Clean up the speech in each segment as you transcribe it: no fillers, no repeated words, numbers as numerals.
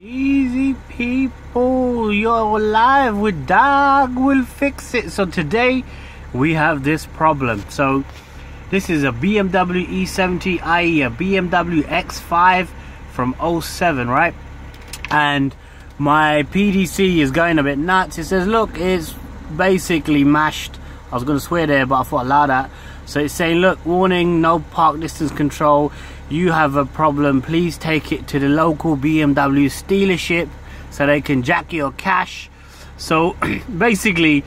Easy people, you're live with Dog Will Fix It. So today we have this problem. So this is a BMW E70, i.e. a BMW X5 from 07, right? And my PDC is going a bit nuts. It says, look, it's basically mashed. I was going to swear there, but I thought I'd allow that. So it's saying, look, warning, no park distance control. You have a problem. Please take it to the local BMW dealership so they can jack your cash. So basically,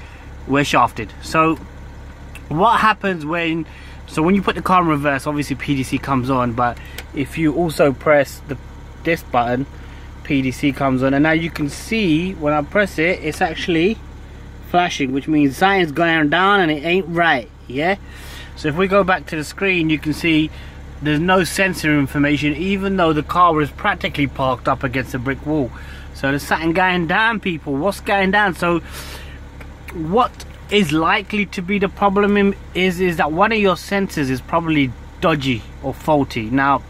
we're shafted. So what happens when you put the car in reverse, obviously PDC comes on, but if you also press this button, PDC comes on, and now you can see when I press it, it's actually flashing, which means something's going down and it ain't right. Yeah. So if we go back to the screen, you can see there's no sensor information, even though the car was practically parked up against a brick wall. So there's something going down, people. What's going down? So what is likely to be the problem is that one of your sensors is probably dodgy or faulty. Now,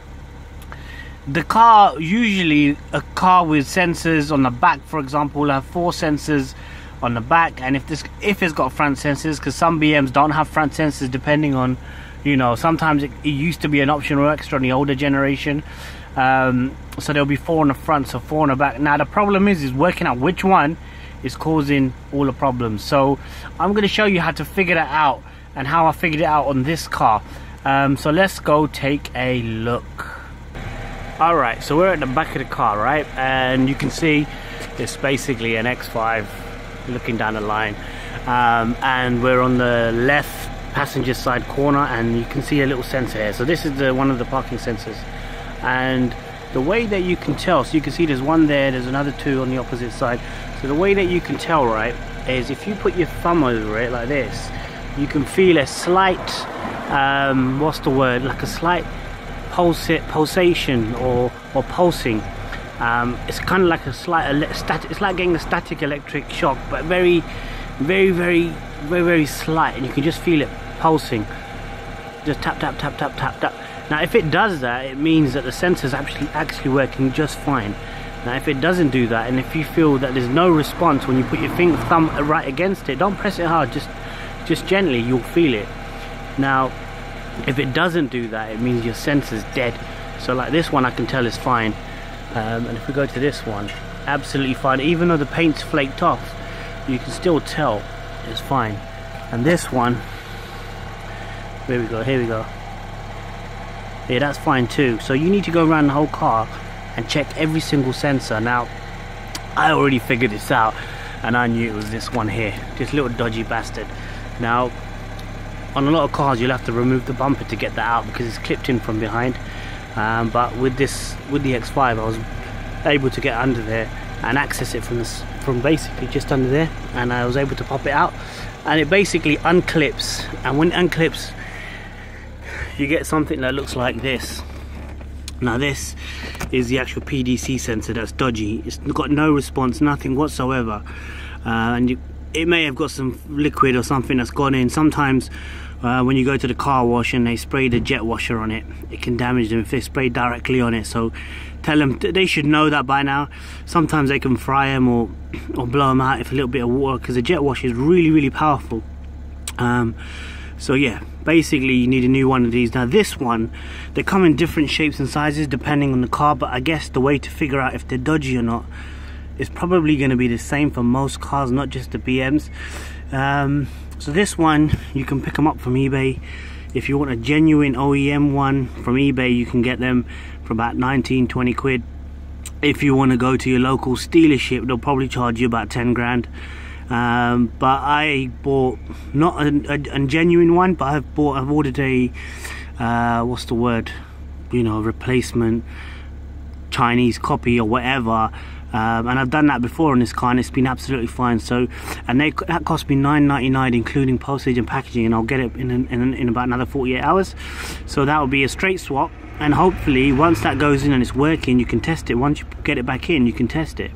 the car, usually a car with sensors on the back, for example, will have 4 sensors on the back, and if it's got front sensors, because some BMs don't have front sensors, depending on, you know, sometimes it used to be an optional extra in the older generation. So there'll be 4 on the front, so 4 on the back. Now the problem is working out which one is causing all the problems. So I'm going to show you how to figure that out, and how I figured it out on this car. So let's go take a look. Alright, so we're at the back of the car, right? And you can see it's basically an X5 looking down the line, and we're on the left passenger side corner, and you can see a little sensor here. So this is one of the parking sensors, and the way that you can tell, so you can see there's one there, there's another 2 on the opposite side. So the way that you can tell, right, is if you put your thumb over it like this, you can feel a slight what's the word, like a slight pulsation or pulsing. It's kind of like a slight static. It's like getting a static electric shock, but very slight, and you can just feel it pulsing. Just tap tap tap tap tap tap. Now if it does that, it means that the sensor's actually working just fine. Now if it doesn't do that, and if you feel that there's no response when you put your thumb right against it, don't press it hard, just gently, you'll feel it. Now if it doesn't do that, it means your sensor's dead. So like this one, I can tell is fine. And if we go to this one, absolutely fine. Even though the paint's flaked off, you can still tell it's fine. And this one, here we go, yeah, that's fine too. So you need to go around the whole car and check every single sensor. Now I already figured this out, and I knew it was this one here, this little dodgy bastard. Now on a lot of cars you'll have to remove the bumper to get that out, because it's clipped in from behind. But with the X5, I was able to get under there and access it from basically just under there, and I was able to pop it out, and it basically unclips. And when it unclips, you get something that looks like this. Now this is the actual PDC sensor that's dodgy. It's got no response, nothing whatsoever, and it may have got some liquid or something that's gone in. Sometimes when you go to the car wash and they spray the jet washer on it, it can damage them if they spray directly on it. So tell them, they should know that by now. Sometimes they can fry them or blow them out with a little bit of water, because the jet washer is really powerful. So yeah, basically you need a new one of these. Now this one, they come in different shapes and sizes depending on the car, but I guess the way to figure out if they're dodgy or not is probably going to be the same for most cars, not just the BMs. So this one, you can pick them up from eBay. If you want a genuine OEM one from eBay, you can get them for about 19-20 quid. If you want to go to your local dealership, they'll probably charge you about 10 grand. But I bought not a genuine one, but I've ordered a what's the word, you know, replacement Chinese copy or whatever. And I've done that before on this car, and it's been absolutely fine. So, and that cost me $9.99 including postage and packaging, and I'll get it in about another 48 hours. So that will be a straight swap, and hopefully once that goes in and it's working, you can test it. Once you get it back in, you can test it,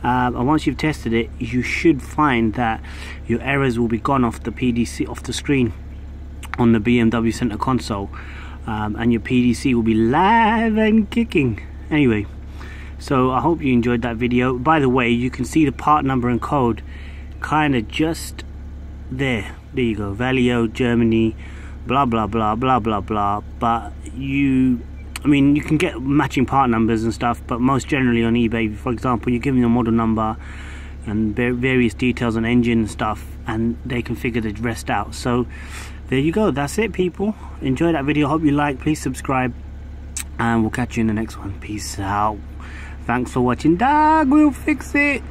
and once you've tested it, you should find that your errors will be gone off the PDC, off the screen on the BMW center console, and your PDC will be live and kicking. Anyway, So I hope you enjoyed that video. By the way, you can see the part number and code kind of just there. There you go, Valio, Germany, blah blah blah blah blah blah. But you can get matching part numbers and stuff, but most generally on eBay, for example, you give them a model number and various details on engine and stuff, and they can figure the rest out. So there you go, that's it people. Enjoy that video, hope you like, please subscribe, and we'll catch you in the next one. Peace out. Thanks for watching. Dog will fix it.